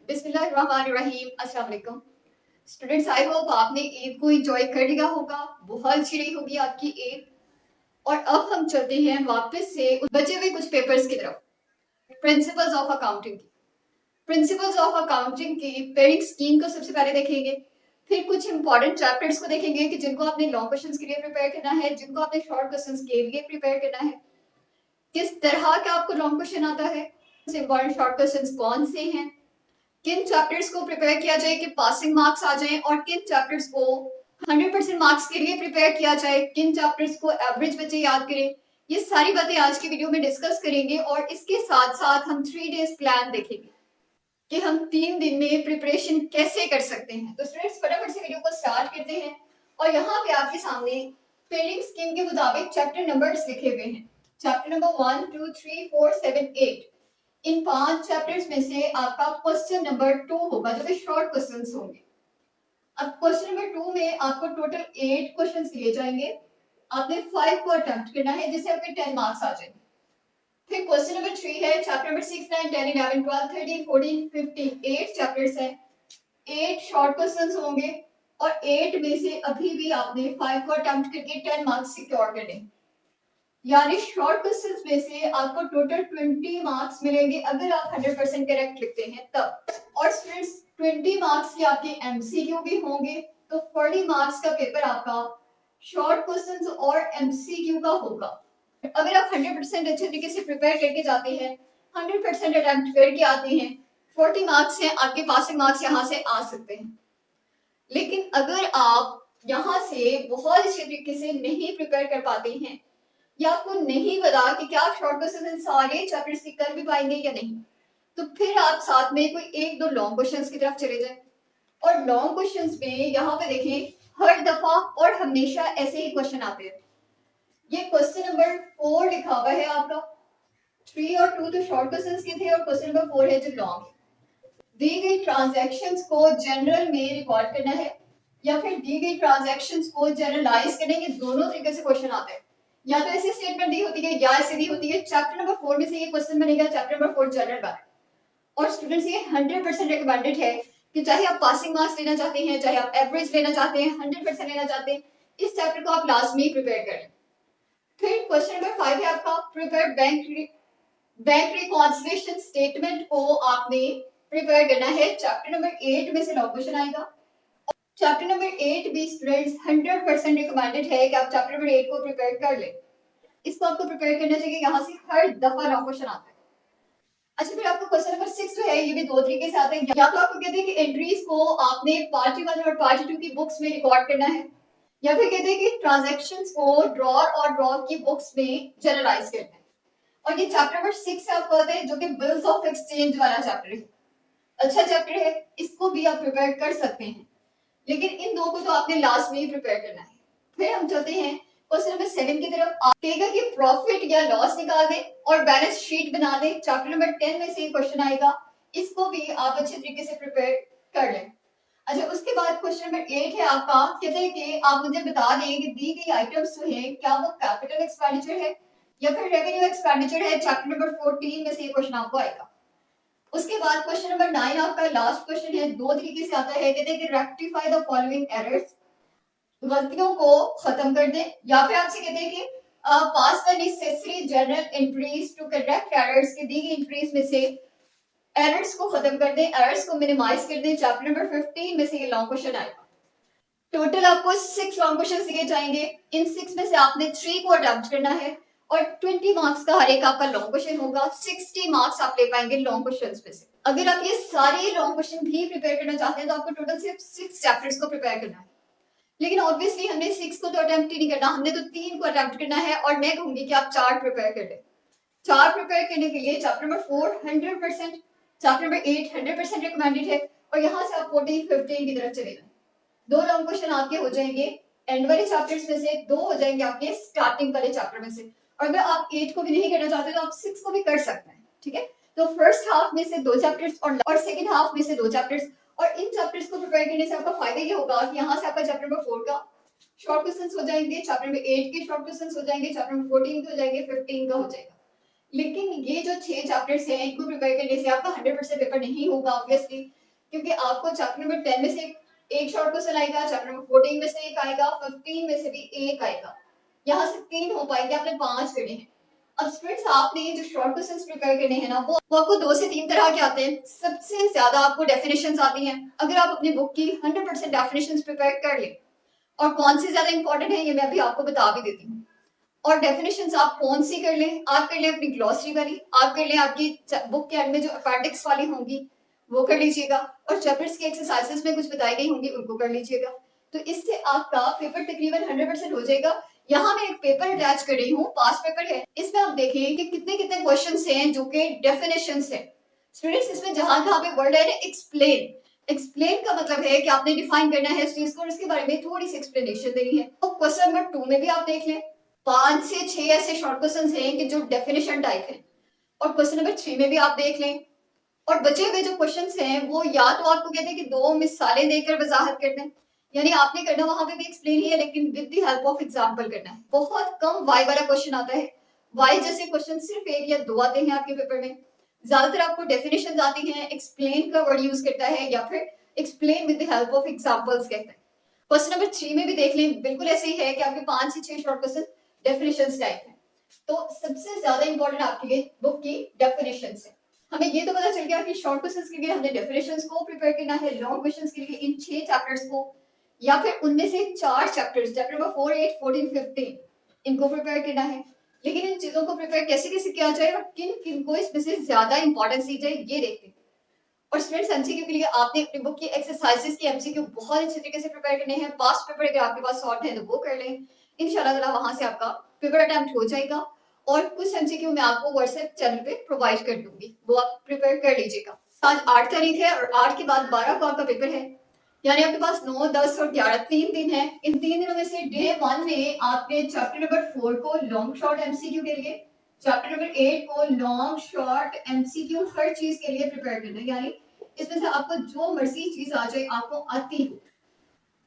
बिस्मिल्लाहिर्रहमानिर्रहीम। अस्सलाम वालेकुम स्टूडेंट्स, आई होप आपने ईद को एंजॉय कर लिया होगा। बहुत अच्छी रही होगी आपकी ईद। और अब हम चलते हैं वापस से बचे हुए कुछ पेपर्स की तरफ। प्रिंसिपल्स ऑफ अकाउंटिंग की पेयरिंग स्कीम को सबसे पहले देखेंगे। फिर कुछ इंपॉर्टेंट चैप्टर्स को देखेंगे कि जिनको आपने लॉन्ग क्वेश्चंस के लिए प्रिपेयर करना है, जिनको आपने शॉर्ट क्वेश्चंस के लिए प्रिपेयर करना है, किस तरह का आपको लॉन्ग क्वेश्चन आता है, इंपॉर्टेंट शॉर्ट क्वेश्चंस कौन से हैं, किन चैप्टर्स को प्रिपेयर किया जाए कि पासिंग मार्क्स आ जाएं, और किन चैप्टर्स को 100% मार्क्स के लिए प्रिपेयर किया जाए, किन चैप्टर्स को एवरेज बच्चे याद करें। ये सारी बातें आज की वीडियो में डिस्कस करेंगे। और इसके साथ साथ हम 3 डेज प्लान देखेंगे कि हम 3 दिन में प्रिपरेशन कैसे कर सकते हैं। तो स्टूडेंट्स, फटाफट से वीडियो को स्टार्ट करते हैं। और यहाँ पे आपके सामने पेयरिंग स्कीम के मुताबिक चैप्टर नंबर्स लिखे हुए हैं। Chapter number 1, 2, 3, 4, 7, 8। इन 5 चैप्टर्स में से आपका क्वेश्चन नंबर 2 होगा, जो कि शॉर्ट क्वेश्चंस होंगे। अब क्वेश्चन नंबर 2 में आपको टोटल 8 क्वेश्चंस दिए जाएंगे। आपने 5 को अटेम्प्ट करना है, जिससे आपके 10 मार्क्स आ जाएंगे। फिर क्वेश्चन नंबर 3 है चैप्टर नंबर 6, 9, 10, 11, 12, 13, 14, 15। 8 चैप्टर्स हैं, 8 शॉर्ट क्वेश्चंस होंगे। और 8 में से अभी भी आपने 5 को अटेम्प्ट करके 10 मार्क्स सिक्योर करने। यानी शॉर्ट क्वेश्चंस में से आपको टोटल 20 मार्क्स मिलेंगे अगर आप 100% करेक्ट लिखते हैं तब। और स्टूडेंट्स, 20 मार्क्स के आपके एमसीक्यू भी होंगे। तो 40 मार्क्स का पेपर आपका शॉर्ट क्वेश्चंस और एमसीक्यू का होगा। अगर आप 100% अच्छे तरीके से प्रिपेयर करके जाते हैं, 100% अटेम्प्ट करके आते हैं, 40 मार्क्स हैं आपके पासिंग मार्क्स यहाँ से आ सकते हैं। लेकिन अगर आप यहाँ से बहुत अच्छे तरीके से नहीं प्रिपेयर कर पाते हैं, या आपको नहीं पता कि क्या आप शॉर्ट क्वेश्चन सारे चैप्टर्स की कर भी पाएंगे या नहीं, तो फिर आप साथ में कोई 1-2 लॉन्ग क्वेश्चंस की तरफ चले जाएं। और लॉन्ग क्वेश्चंस में यहाँ पे देखें, हर दफा और हमेशा ऐसे ही क्वेश्चन आते हैं। ये क्वेश्चन नंबर 4 लिखा हुआ है आपका। 3 और 2 तो शॉर्ट क्वेश्चंस के थे, और क्वेश्चन नंबर 4 है जो लॉन्ग है। दी गई ट्रांजैक्शंस को जनरल में रिकॉर्ड करना है, या फिर दी गई ट्रांजैक्शंस को जनरलाइज करना है। ये दोनों तरीके से क्वेश्चन आते हैं। या तो ऐसी स्टेटमेंट दी होती है, या ऐसे दी होती है। चैप्टर नंबर 4 में से ये क्वेश्चन बनेगा, चैप्टर नंबर 4 जनरल का। और स्टूडेंट्स, ये 100% रिकमेंडेड है कि चाहे आप पासिंग मार्क्स लेना चाहते हैं, चाहे आप एवरेज लेना चाहते हैं, 100% लेना चाहते हैं, इस चैप्टर को आप लास्ट में ही प्रिपेयर करें। फिर क्वेश्चन नंबर 5 है आपका, प्रिपेयर बैंक रिकॉन्सिलिएशन स्टेटमेंट को आपने प्रिपेयर करना है। चैप्टर नंबर 8 में से लॉन्ग क्वेश्चन आएगा। चैप्टर नंबर 8 भी स्टूडेंट्स 100% रिकमेंडेड है कि आप चैप्टर नंबर 8 को प्रिपेयर कर लें। इसको आपको प्रिपेयर करना चाहिए, यहाँ से हर दफा लॉन्ग क्वेश्चन आता है। अच्छा, फिर आपको क्वेश्चन नंबर 6 जो है, ये भी 2 तरीके से आते हैं। या तो आपको कहते हैं कि एंट्रीज को आपने पार्टी 1 और पार्टी 2 की बुक्स में रिकॉर्ड करना है, या फिर कहते हैं कि ट्रांजैक्शंस को ड्रॉर और ड्रॉर की बुक्स में जनरलाइज करना है। और ये चैप्टर नंबर 6 आपको आता है, जो कि बिल्स ऑफ एक्सचेंज वाला चैप्टर है। अच्छा चैप्टर है, इसको भी आप प्रिपेयर कर सकते हैं, लेकिन इन दो को तो आपने लास्ट में ही प्रिपेयर करना है। फिर हम चलते हैं क्वेश्चन नंबर 7 की तरफ। कहेगा कि प्रॉफिट या लॉस निकाल दें और बैलेंस शीट बना दें। चैप्टर नंबर 10 में से ये क्वेश्चन आएगा, इसको भी आप अच्छे तरीके से प्रिपेयर कर लें। अच्छा, उसके बाद क्वेश्चन नंबर 8 है आपका, कहते हैं कि आप मुझे बता दें कि दी गई आइटम्स जो है, क्या वो कैपिटल एक्सपेंडिचर है या फिर रेवेन्यू एक्सपेंडिचर है। चैप्टर नंबर 14 में से ये क्वेश्चन आपको आएगा। उसके बाद क्वेश्चन नंबर 9 आपका लास्ट क्वेश्चन है, 2 तरीके से आता है। कहते हैं कि रेक्टिफाई द फॉलोइंग एरर्स, गलतियों को खत्म कर दें। या फिर आपसे कहते हैं कि pass the necessary journal entries to correct errors, की दी गई एंट्रीज में से एरर्स को खत्म कर दें, एरर्स को मिनिमाइज कर दें। चैप्टर नंबर 15 में से ये लॉन्ग क्वेश्चन आएगा। टोटल आपको 6 लॉन्ग क्वेश्चन दिए जाएंगे। इन 6 में से आपने 3 को अटेम्प्ट करना है, और 20 मार्क्स का हर एक आपका लॉन्ग क्वेश्चन होगा। 60 मार्क्स आप ले पाएंगे लॉन्ग क्वेश्चंस में से। अगर आप ये सारे लॉन्ग क्वेश्चन भी प्रिपेयर करना चाहते हैं, तो आपको टोटल सिर्फ 6 चैप्टर्स को प्रिपेयर करना है। लेकिन ऑब्वियसली हमने 6 को तो अटेम्प्ट ही नहीं करना, हमने तो 3 को अटेम्प्ट करना है। और मैं कहूंगी कि आप 4 प्रिपेयर कर लें। 4 प्रिपेयर करने के लिए chapter number 4 100%, chapter number 8 100% recommended है। और यहाँ से आप 14 15 की तरफ चले जाए। 2 लॉन्ग क्वेश्चन आपके हो जाएंगे एंड वाले चैप्टर्स में से, 2 हो जाएंगे आपके स्टार्टिंग वाले चैप्टर में से। और अगर आप 8 को भी नहीं करना चाहते, तो आप 6 को भी कर सकते हैं। ठीक है, तो फर्स्ट हाफ में से 2 चैप्टर्स और सेकंड हाफ में से 2 चैप्टर्स। और इन चैप्टर्स को प्रिपेयर करने से आपका फायदा ये होगा कि यहाँ से आपका चैप्टर नंबर 4 का शॉर्ट क्वेश्चंस हो जाएंगे, चैप्टर नंबर 8 के शॉर्ट क्वेश्चंस हो जाएंगे, चैप्टर नंबर 14 के हो जाएंगे, 15 का हो जाएगा। लेकिन ये जो 6 चैप्टर्स हैं इनको प्रिपेयर करने से आपका 100% पेपर नहीं होगा ऑब्वियसली, क्योंकि आपको चैप्टर नंबर 10 में से एक शॉर्ट क्वेश्चन आएगा, चैप्टर नंबर 14 में से एक आएगा, 15 में से भी एक आएगा। यहाँ से 3 हो पाएंगे, आपने 5 करने हैं। अब स्टूडेंट्स आपने जो शॉर्ट क्वेश्चंस प्रिपेयर करने हैं ना वो आपको 2 से 3 तरह के आते हैं। सबसे ज्यादा आपको डेफिनेशंस आती हैं। अगर आप अपनी बुक की 100% डेफिनेशंस प्रिपेयर कर लें, और कौन सी ज्यादा इंपॉर्टेंट है ये मैं अभी आपको बता भी देती हूँ। और डेफिनेशंस आप कौन सी कर लें, आप कर लें अपनी ग्लॉसरी वाली, आप कर लें आपकी बुक के एंड में जो अपेंडिक्स वाली होंगी वो कर लीजिएगा, और चैप्टर्स की एक्सरसाइजेस में कुछ बताई गई होंगी उनको कर लीजिएगा। तो इससे आपका पेपर तकरीबन 100% हो जाएगा। यहाँ मैं एक पेपर अटैच कर रही हूँ, पास पेपर है। इसमें आप देखें कि कितने कितने क्वेश्चंस हैं जो कि डेफिनेशंस हैं। स्टूडेंट्स इसमें जहां जहां पे वर्ड है एक्सप्लेन, एक्सप्लेन का मतलब है कि आपने डिफाइन करना है इस चीज को और इसके बारे में थोड़ी सी एक्सप्लेनेशन देनी है। तो क्वेश्चन नंबर 2 में भी आप देख लें 5 से 6 ऐसे शॉर्ट क्वेश्चन हैं कि जो डेफिनेशन टाइप है, और क्वेश्चन नंबर 3 में भी आप देख लें। और बचे हुए जो क्वेश्चंस हैं वो या तो आपको कहते हैं कि 2 मिसालें देकर वजाहत कर दें, यानी आपने करना वहां पे भी एक्सप्लेन ही है लेकिन with the help of example करना है। बहुत कम वाई वाला क्वेश्चन आता है, वाई जैसे क्वेश्चन सिर्फ 1 या 2 आते हैं आपके पेपर में। ज्यादातर आपको डेफिनेशन आती हैं, एक्सप्लेन का वर्ड यूज करता है या फिर explain with the help of examples कहते हैं। क्वेश्चन नंबर 3 में भी देख लें, बिल्कुल ऐसे ही है कि आपके 5 से 6 शॉर्ट क्वेश्चन डेफिनेशंस टाइप है। तो सबसे ज्यादा इंपॉर्टेंट आपके लिए बुक की डेफिनेशंस है। हमें ये तो पता चल गया कि शॉर्ट क्वेश्चंस के लिए हमने डेफिनेशंस को प्रिपेयर करना है, लॉन्ग क्वेश्चंस के लिए इन 6 चैप्टर्स को या फिर उनमें से 4 चैप्टर्स चैप्टर नंबर 4, 8, 14, 15 इनको प्रिपेयर करना है। लेकिन इन चीजों को प्रिपेयर कैसे कैसे किया जाए और किन किन को इसमें से ज्यादा इंपॉर्टेंस दी जाए ये देखते हैं। और स्टूडेंट्स एमसीक्यू के लिए आपने अपनी बुक की एक्सरसाइजेस की एमसीक्यू बहुत अच्छे तरीके से प्रिपेयर करने हैं। पास्ट पेपर अगर आपके पास सॉर्ट है तो वो कर लें, इंशाल्लाह ताला वहां से आपका पेपर अटेम्प्ट हो जाएगा। और कुछ एमसीक्यू मैं आपको व्हाट्सएप चैनल पे प्रोवाइड कर दूंगी, वो आप प्रिपेयर कर लीजिएगा। आज 8 तारीख है और 8 के बाद 12 को आपका पेपर है, यानी आपके पास 9, 10 और 11 3 दिन है। इन 3 दिनों में से डे 1 में आपने चैप्टर नंबर 4 को लॉन्ग शॉर्ट एमसीक्यू के लिए, चैप्टर नंबर 8 को लॉन्ग शॉर्ट एमसीक्यू हर चीज के लिए प्रिपेयर करना है, यानी इसमें से आपको जो मर्जी चीज आ जाए आपको आती हो।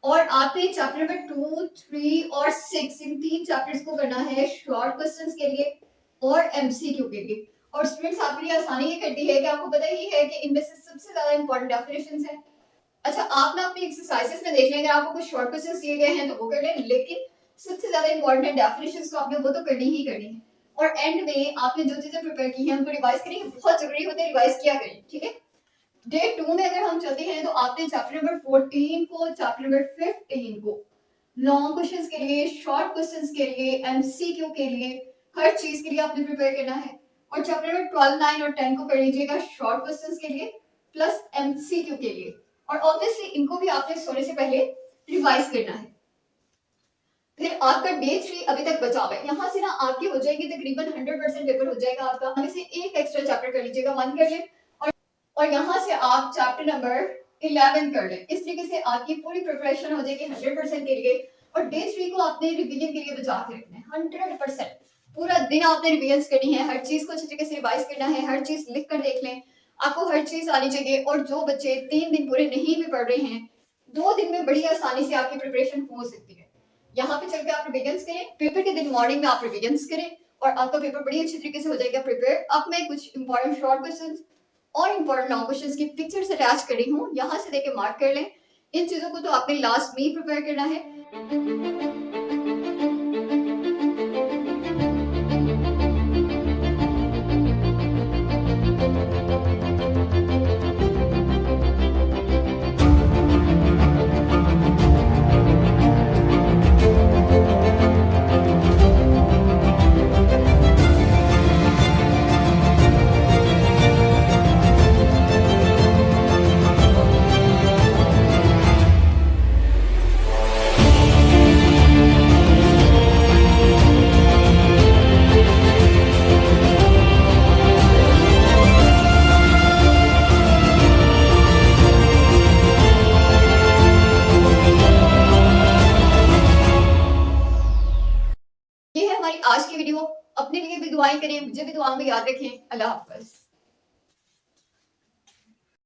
और आपने चैप्टर नंबर 2, 3 और 6 इन 3 चैप्टर्स को करना है शॉर्ट क्वेश्चंस के लिए और एमसीक्यू के लिए। और स्टूडेंट्स आपके लिए आसानी ये करती है कि आपको पता ही है कि इनमें से सबसे ज्यादा इंपॉर्टेंट डेफिनेशंस हैं। अच्छा, आप ना अपनी एक्सरसाइजेस में देख लें, अगर आपको कुछ शॉर्ट क्वेश्चंस दिए गए हैं तो वो कर लें, लेकिन सबसे ज्यादा इंपॉर्टेंट डेफिनेशंस तो आपने वो तो करनी ही करनी है। और एंड में आपने जो चीजें प्रिपेयर की हैं उनको रिवाइज करें, बहुत जरूरी होता है रिवाइज किया करें, ठीक है। डे 2 में अगर हम चलते हैं तो आपने चैप्टर नंबर 14 को, चैप्टर नंबर 15 को लॉन्ग क्वेश्चंस के लिए, शॉर्ट क्वेश्चंस के लिए, एमसीक्यू के लिए, हर चीज के लिए आपने प्रिपेयर करना है। और चैप्टर नंबर 12, 9 और 10 को कर लीजिएगा शॉर्ट क्वेश्चंस के लिए प्लस एमसीक्यू के लिए। और ऑब्वियसली इनको भी आपने सोने से पहले रिवाइज करना है। फिर आपका डे 3 अभी तक बचा हुआ है, यहाँ से ना आपकी हो जाएगी तकरीबन 100% पेपर हो जाएगा आपका। हमें से एक एक्स्ट्रा चैप्टर कर लीजिएगा, 1 कर लें, और यहाँ से आप चैप्टर नंबर 11 कर लें। इस तरीके से आपकी पूरी प्रिपरेशन हो जाएगी 100% के लिए। और डे 3 को आपने रिवीजन के लिए बचा के रखना है 100%। पूरा दिन आपने रिवीजन करनी है, हर चीज को अच्छे तरीके से रिवाइज करना है, हर चीज लिख कर देख लें, आपको हर चीज आनी चाहिए। और जो बच्चे 3 दिन पूरे नहीं भी पढ़ रहे हैं, 2 दिन में बड़ी आसानी से आपकी प्रिपरेशन हो सकती है। यहाँ पे चल के आप रिवीजन करें, पेपर के दिन मॉर्निंग में आप रिवीजन करें और आपका पेपर बड़ी अच्छी तरीके से हो जाएगा प्रिपेयर। अब मैं कुछ इंपॉर्टेंट शॉर्ट क्वेश्चन और इंपॉर्टेंट लॉन्ग क्वेश्चंस की पिक्चर्स अटैच कर रही हूँ, यहाँ से देके मार्क कर लें। इन चीजों को तो आपने लास्ट में ही प्रिपेयर करना है। ये है हमारी आज की वीडियो। अपने लिए भी दुआएं करें, मुझे भी दुआ में याद रखें। अल्लाह हाफ़िज़।